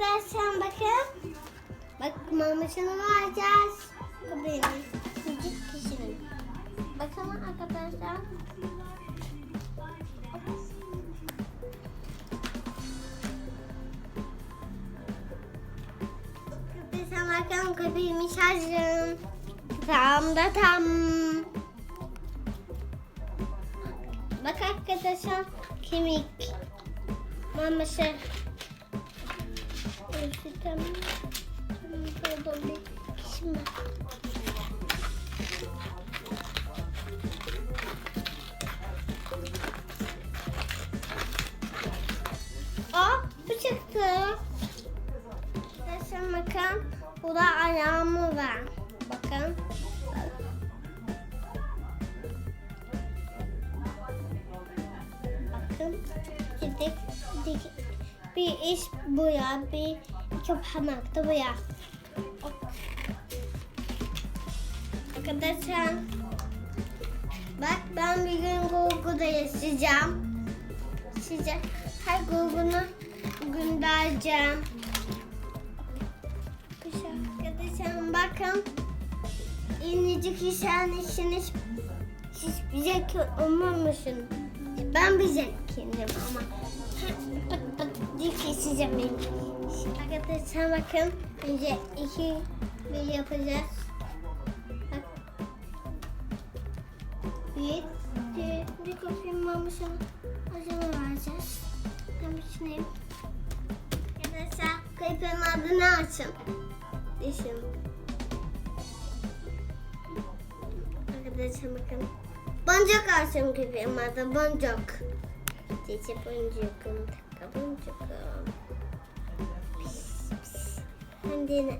arkadaşlar bakın. Bak mamasını vereceğiz. Bu benim. Küçük kişinin. Bakın arkadaşlar. Arkadaşlar bakın köpeğimi şarjım. Tam da tam. Bak arkadaşlar kemik. Maması. Tamam. Şimdi. Bu çıktı. Şimdi bakın. Bu da ayağımı var. Bakın. Bakın. Bir iş bu ya. Bir iki parmak da bu ya. Arkadaşlar. Bak ben bir gün Google'da yaşayacağım. Size her Google'unu göndereceğim. Arkadaşlar bakın. İncecik işini hiç bize olmamışsın. Ben bize kendim ama pıt pıt diye keseceğim benim. Arkadaşlar bakın. Önce bir yapacağız. Bak. Bir kopyayım mamışım. Acaba vereceğiz. Ben düşüneyim. Arkadaşlar köpeğin adını açın. Düşün. Arkadaşlar bakın. Boncuk açın köpeğin adı. Boncuk. Cici boncukum. Taka boncukum. Pis pis. Kendine